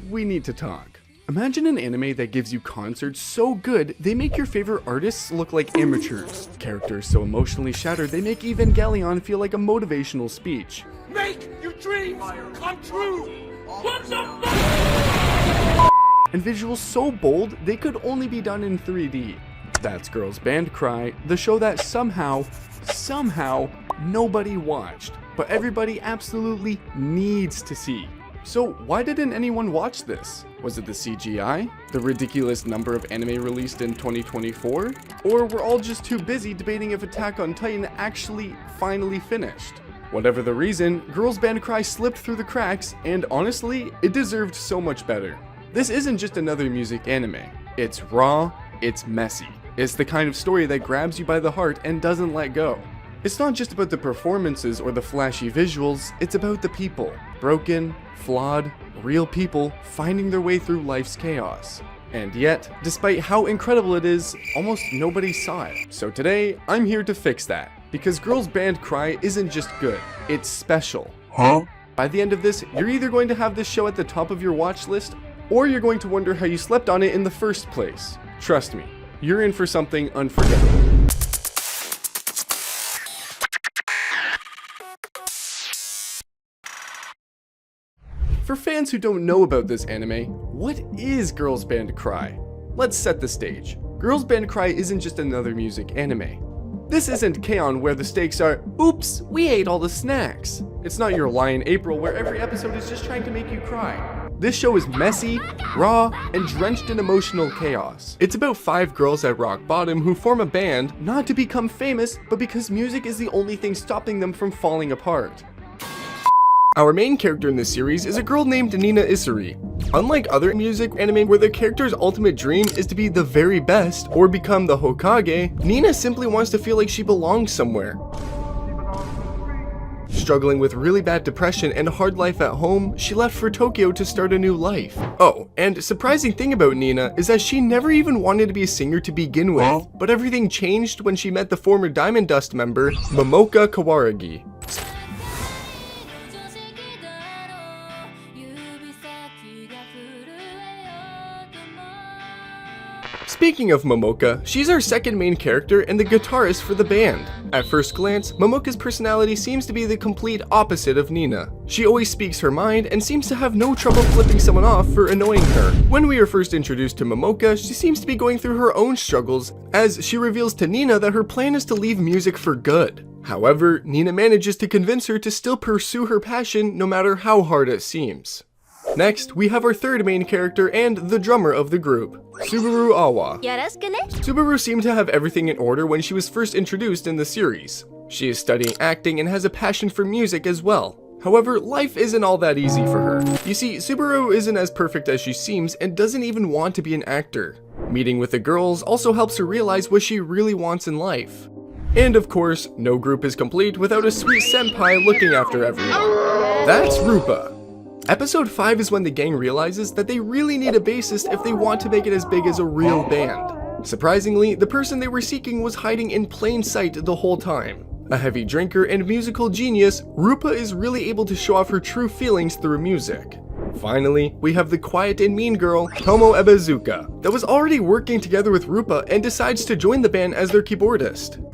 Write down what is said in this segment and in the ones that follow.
we need to talk. Imagine an anime that gives you concerts so good they make your favorite artists look like amateurs. Characters so emotionally shattered they make Evangelion feel like a motivational speech. Make your dreams come true! What the And visuals so bold they could only be done in 3D. That's Girls Band Cry, the show that somehow nobody watched, but everybody absolutely needs to see. So why didn't anyone watch this? Was it the CGI? The ridiculous number of anime released in 2024? Or we're all just too busy debating if Attack on Titan actually finally finished? Whatever the reason, Girls Band Cry slipped through the cracks, and honestly, it deserved so much better. This isn't just another music anime. It's raw, it's messy. It's the kind of story that grabs you by the heart and doesn't let go. It's not just about the performances or the flashy visuals, it's about the people. Broken, flawed, real people finding their way through life's chaos. And yet, despite how incredible it is, almost nobody saw it. So today, I'm here to fix that. Because Girls Band Cry isn't just good, it's special. Huh? By the end of this, you're either going to have this show at the top of your watch list, or you're going to wonder how you slept on it in the first place. Trust me, you're in for something unforgettable. For fans who don't know about this anime, what is Girls Band Cry? Let's set the stage. Girls Band Cry isn't just another music anime. This isn't K-On! Where the stakes are, oops, we ate all the snacks. It's not your Lion April where every episode is just trying to make you cry. This show is messy, raw, and drenched in emotional chaos. It's about 5 girls at rock bottom who form a band, not to become famous, but because music is the only thing stopping them from falling apart. Our main character in this series is a girl named Nina Isuri. Unlike other music anime where the character's ultimate dream is to be the very best or become the Hokage, Nina simply wants to feel like she belongs somewhere. Struggling with really bad depression and a hard life at home, she left for Tokyo to start a new life. Oh, and surprising thing about Nina is that she never even wanted to be a singer to begin with, but everything changed when she met the former Diamond Dust member, Momoka Kawaragi. Speaking of Momoka, she's our second main character and the guitarist for the band. At first glance, Momoka's personality seems to be the complete opposite of Nina. She always speaks her mind and seems to have no trouble flipping someone off for annoying her. When we are first introduced to Momoka, she seems to be going through her own struggles, as she reveals to Nina that her plan is to leave music for good. However, Nina manages to convince her to still pursue her passion no matter how hard it seems. Next, we have our third main character and the drummer of the group, Subaru Awa. Subaru seemed to have everything in order when she was first introduced in the series. She is studying acting and has a passion for music as well. However, life isn't all that easy for her. You see, Subaru isn't as perfect as she seems and doesn't even want to be an actor. Meeting with the girls also helps her realize what she really wants in life. And of course, no group is complete without a sweet senpai looking after everyone. That's Rupa. Episode 5 is when the gang realizes that they really need a bassist if they want to make it as big as a real band. Surprisingly, the person they were seeking was hiding in plain sight the whole time. A heavy drinker and musical genius, Rupa is really able to show off her true feelings through music. Finally, we have the quiet and mean girl, Tomo Ebazuka, that was already working together with Rupa and decides to join the band as their keyboardist.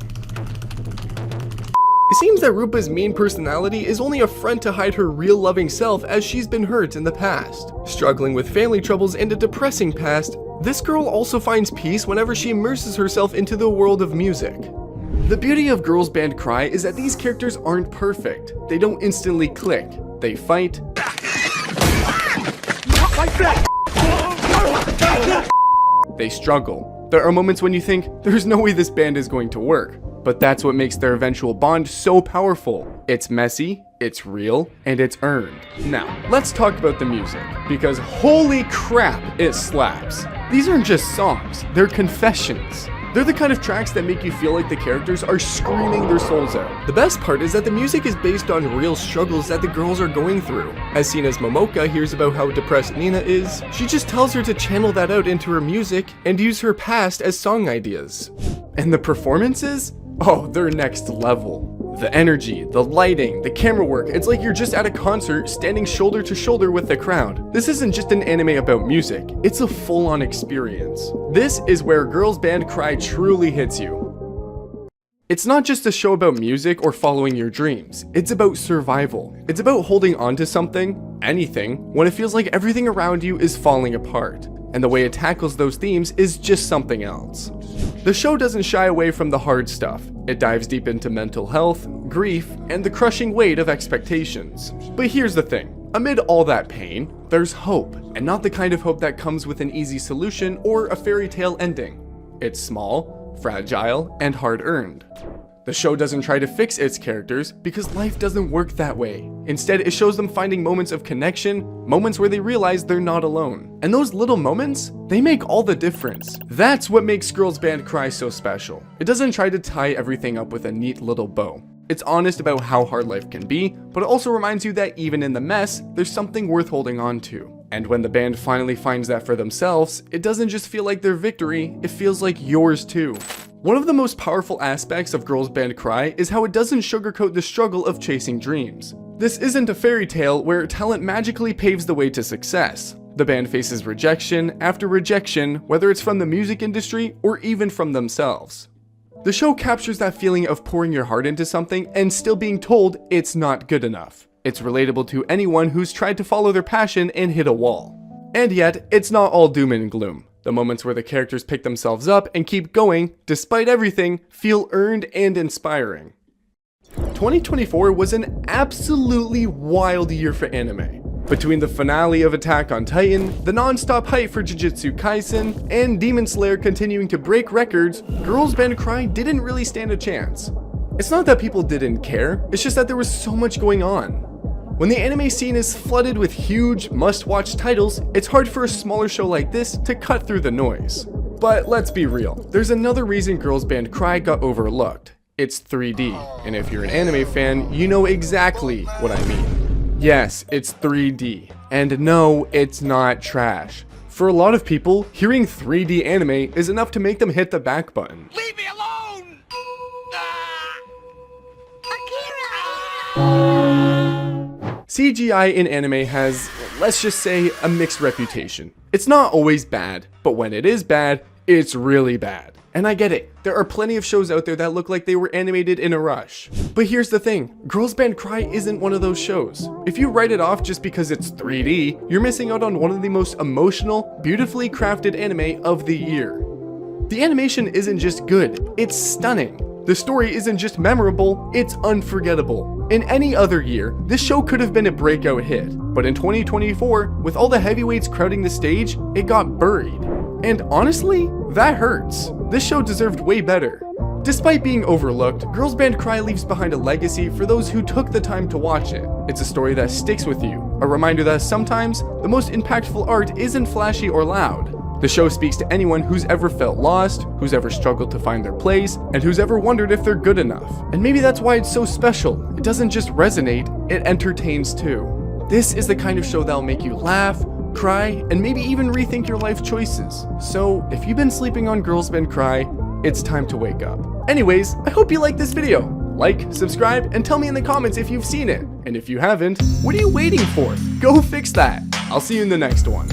It seems that Rupa's mean personality is only a front to hide her real loving self as she's been hurt in the past. Struggling with family troubles and a depressing past, this girl also finds peace whenever she immerses herself into the world of music. The beauty of Girls Band Cry is that these characters aren't perfect. They don't instantly click. They fight. They struggle. There are moments when you think, there's no way this band is going to work. But that's what makes their eventual bond so powerful. It's messy, it's real, and it's earned. Now, let's talk about the music, because holy crap, it slaps. These aren't just songs, they're confessions. They're the kind of tracks that make you feel like the characters are screaming their souls out. The best part is that the music is based on real struggles that the girls are going through. As soon as Momoka hears about how depressed Nina is, she just tells her to channel that out into her music and use her past as song ideas. And the performances? Oh, they're next level. The energy, the lighting, the camera work, it's like you're just at a concert standing shoulder to shoulder with the crowd. This isn't just an anime about music, it's a full-on experience. This is where Girls Band Cry truly hits you. It's not just a show about music or following your dreams, it's about survival. It's about holding on to something, anything, when it feels like everything around you is falling apart. And the way it tackles those themes is just something else. The show doesn't shy away from the hard stuff. It dives deep into mental health, grief, and the crushing weight of expectations. But here's the thing, amid all that pain, there's hope, and not the kind of hope that comes with an easy solution or a fairy tale ending. It's small, fragile, and hard-earned. The show doesn't try to fix its characters because life doesn't work that way. Instead, it shows them finding moments of connection, moments where they realize they're not alone. And those little moments, they make all the difference. That's what makes Girls Band Cry so special. It doesn't try to tie everything up with a neat little bow. It's honest about how hard life can be, but it also reminds you that even in the mess, there's something worth holding on to. And when the band finally finds that for themselves, it doesn't just feel like their victory, it feels like yours too. One of the most powerful aspects of Girls Band Cry is how it doesn't sugarcoat the struggle of chasing dreams. This isn't a fairy tale where talent magically paves the way to success. The band faces rejection after rejection, whether it's from the music industry or even from themselves. The show captures that feeling of pouring your heart into something and still being told it's not good enough. It's relatable to anyone who's tried to follow their passion and hit a wall. And yet, it's not all doom and gloom. The moments where the characters pick themselves up and keep going, despite everything, feel earned and inspiring. 2024 was an absolutely wild year for anime. Between the finale of Attack on Titan, the non-stop hype for Jujutsu Kaisen, and Demon Slayer continuing to break records, Girls Band Cry didn't really stand a chance. It's not that people didn't care, it's just that there was so much going on. When the anime scene is flooded with huge, must-watch titles, it's hard for a smaller show like this to cut through the noise. But let's be real, there's another reason Girls Band Cry got overlooked. It's 3D, and if you're an anime fan, you know exactly what I mean. Yes, it's 3D, and no, it's not trash. For a lot of people, hearing 3D anime is enough to make them hit the back button. Leave me alone! CGI in anime has, let's just say, a mixed reputation. It's not always bad, but when it is bad, it's really bad. And I get it, there are plenty of shows out there that look like they were animated in a rush. But here's the thing, Girls Band Cry isn't one of those shows. If you write it off just because it's 3D, you're missing out on one of the most emotional, beautifully crafted anime of the year. The animation isn't just good, it's stunning. The story isn't just memorable, it's unforgettable. In any other year, this show could have been a breakout hit, but in 2024, with all the heavyweights crowding the stage, it got buried. And honestly, that hurts. This show deserved way better. Despite being overlooked, Girls Band Cry leaves behind a legacy for those who took the time to watch it. It's a story that sticks with you, a reminder that sometimes, the most impactful art isn't flashy or loud. The show speaks to anyone who's ever felt lost, who's ever struggled to find their place, and who's ever wondered if they're good enough. And maybe that's why it's so special. It doesn't just resonate, it entertains too. This is the kind of show that'll make you laugh, cry, and maybe even rethink your life choices. So if you've been sleeping on Girls Band Cry, it's time to wake up. Anyways, I hope you liked this video. Like, subscribe, and tell me in the comments if you've seen it. And if you haven't, what are you waiting for? Go fix that. I'll see you in the next one.